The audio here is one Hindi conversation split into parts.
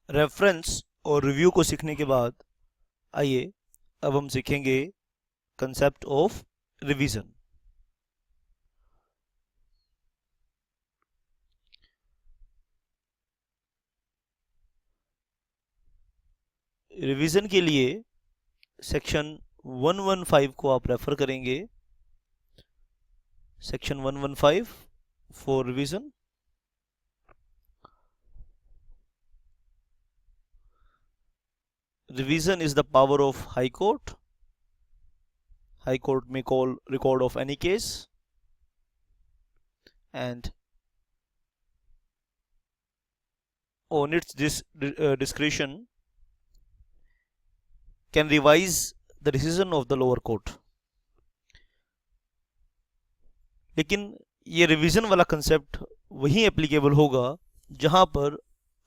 रेफरेंस और रिव्यू को सीखने के बाद आइए अब हम सीखेंगे कंसेप्ट ऑफ रिवीजन। रिवीजन के लिए सेक्शन 115 को आप रेफर करेंगे। Section 115 for revision. Revision is the power of High Court. High Court may call record of any case, and on its discretion can revise the decision of the lower court. लेकिन ये रिवीजन वाला कंसेप्ट वहीं एप्लीकेबल होगा जहां पर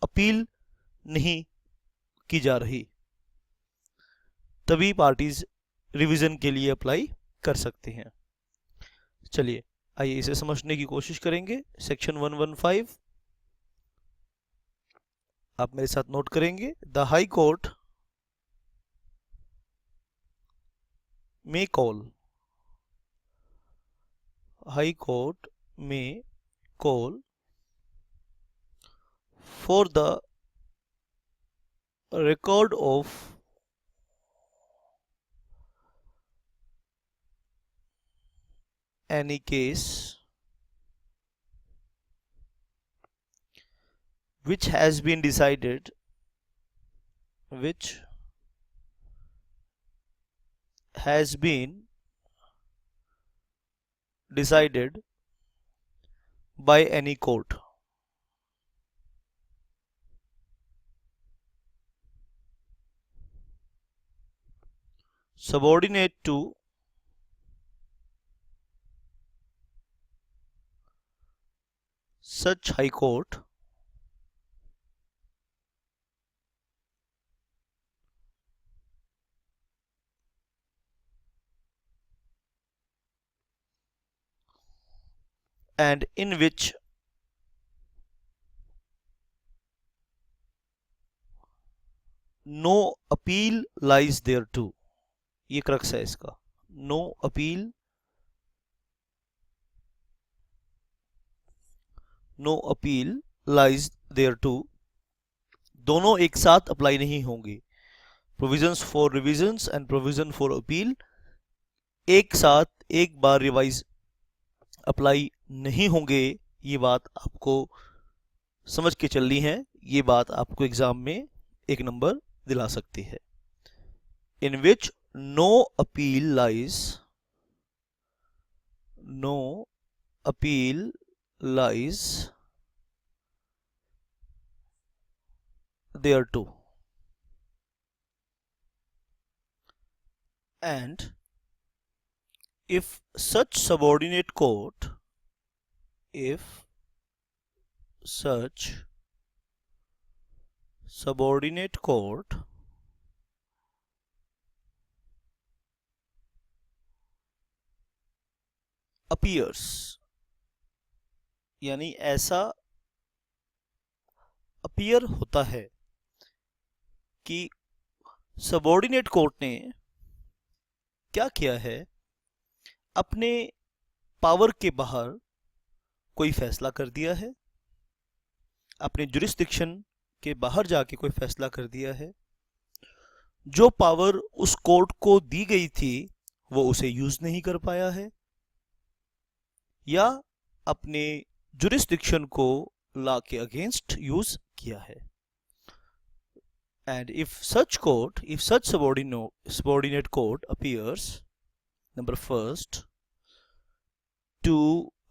अपील नहीं की जा रही, तभी पार्टीज रिवीजन के लिए अप्लाई कर सकते हैं। चलिए आइए इसे समझने की कोशिश करेंगे। सेक्शन 115 आप मेरे साथ नोट करेंगे। The high court may call High Court may call for the record of any case which has been decided by any court, subordinate to such high court and in which no appeal lies thereto। ये क्रक्स है इसका। नो अपील लाइज thereto दोनों एक साथ अप्लाई नहीं होंगे। Provisions for revisions and provision for appeal एक साथ एक बार रिवाइज अप्लाई नहीं होंगे। ये बात आपको समझ के चलनी है। ये बात आपको एग्जाम में एक नंबर दिला सकती है। In which no appeal lies thereto and if such subordinate court appears, यानी ऐसा अपीयर होता है कि सबॉर्डिनेट कोर्ट ने क्या किया है, अपने पावर के बाहर कोई फैसला कर दिया है, अपने जुरिस्डिक्शन के बाहर जाके कोई फैसला कर दिया है। जो पावर उस कोर्ट को दी गई थी वो उसे यूज नहीं कर पाया है, या अपने जुरिस्डिक्शन को लॉ के अगेंस्ट यूज किया है। And if such subordinate court appears, number first, to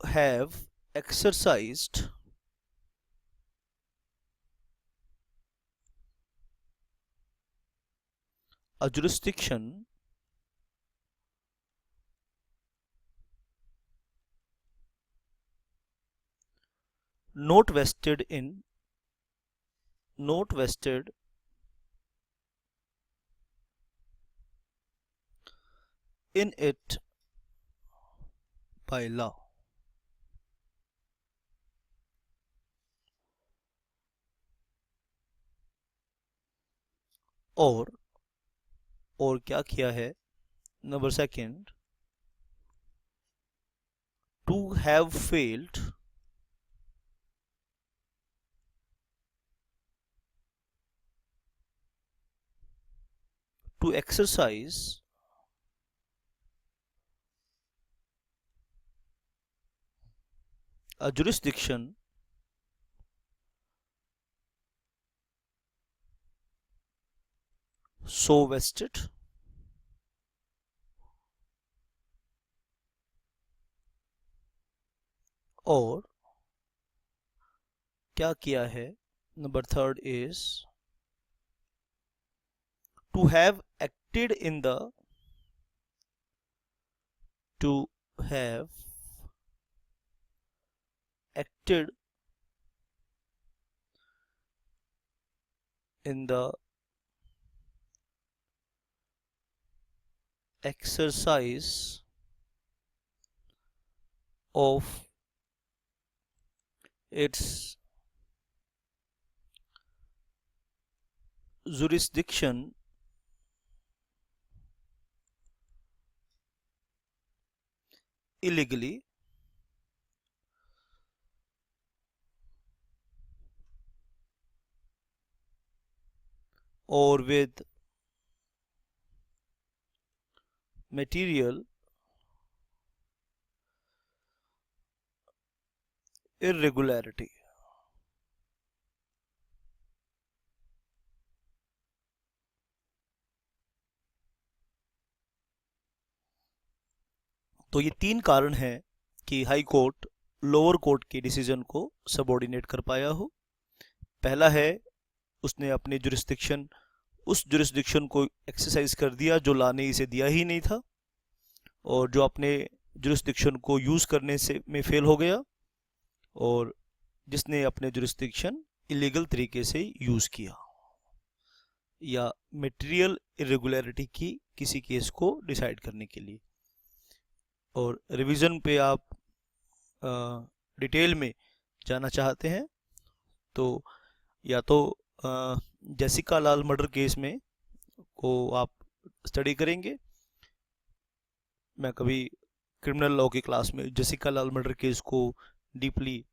have exercised a jurisdiction not vested in it by law। और क्या किया है? Number second, to have failed to exercise a jurisdiction so vested और क्या किया है? Number third is to have acted in the to have acted in the exercise of its jurisdiction illegally or with material irregularity. तो ये तीन कारण हैं कि हाई कोर्ट लोअर कोर्ट के डिसीजन को सबऑर्डिनेट कर पाया हो। पहला है, उसने अपने जुरिस्डिक्शन उस जुरिस्डिक्शन को एक्सरसाइज कर दिया जो लॉ ने इसे दिया ही नहीं था, और जो अपने जुरिस्डिक्शन को यूज़ करने से में फेल हो गया, और जिसने अपने जुरिस्डिक्शन इलीगल तरीके से यूज़ किया या मटेरियल इरेगुलरिटी की किसी केस को डिसाइड करने के लिए। और रिवीजन पे आप डिटेल में जाना चाहते हैं तो या तो जेसिका लाल मर्डर केस में को आप स्टडी करेंगे। मैं कभी क्रिमिनल लॉ की क्लास में जेसिका लाल मर्डर केस को डीपली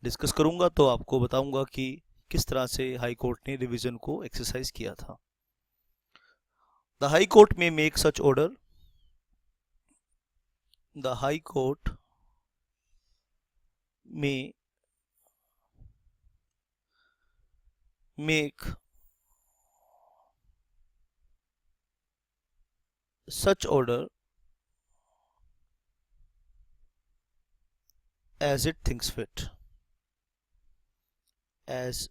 डिस्कस करूंगा, तो आपको बताऊंगा कि किस तरह से हाई कोर्ट ने रिवीजन को एक्सरसाइज किया था। द हाई कोर्ट में make such order the High Court may make such order as it thinks fit. As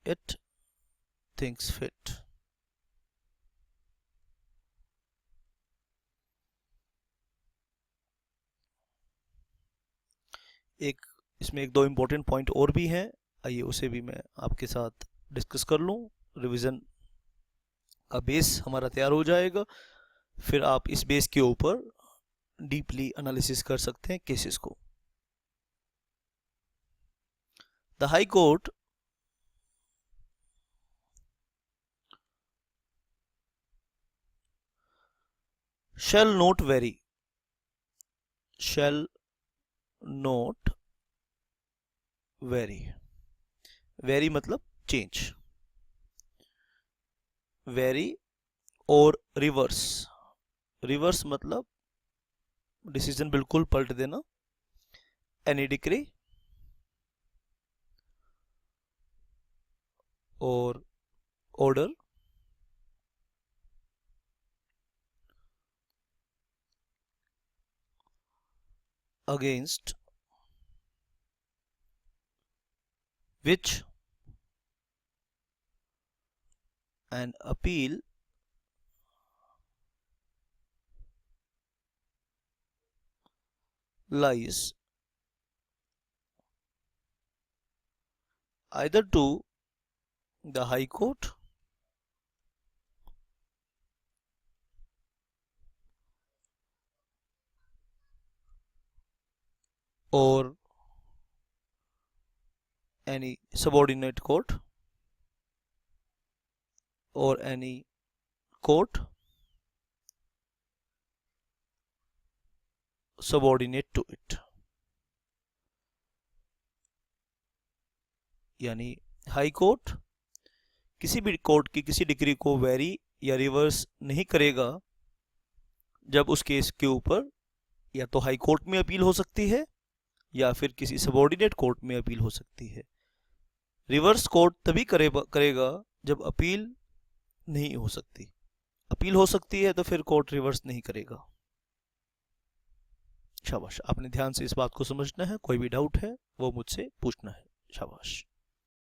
it thinks fit. इसमें एक दो इम्पोर्टेंट पॉइंट और भी हैं, आइए उसे भी मैं आपके साथ डिस्कस कर लूँ। रिवीजन का बेस हमारा तैयार हो जाएगा, फिर आप इस बेस के ऊपर डीपली एनालिसिस कर सकते हैं केसेस को। The high court shall not vary very मतलब चेंज, वेरी और रिवर्स मतलब डिसीजन बिल्कुल पलट देना। एनी डिक्री और order against which an appeal lies either to the High Court or any subordinate court or any court subordinate to it, यानी हाई कोर्ट किसी भी कोर्ट की किसी डिग्री को वेरी या रिवर्स नहीं करेगा जब उस केस के ऊपर या तो हाई कोर्ट में अपील हो सकती है या फिर किसी सबऑर्डिनेट कोर्ट में अपील हो सकती है। रिवर्स कोर्ट तभी करेगा जब अपील नहीं हो सकती। अपील हो सकती है तो फिर कोर्ट रिवर्स नहीं करेगा। शाबाश, आपने ध्यान से इस बात को समझना है। कोई भी डाउट है वो मुझसे पूछना है। शाबाश।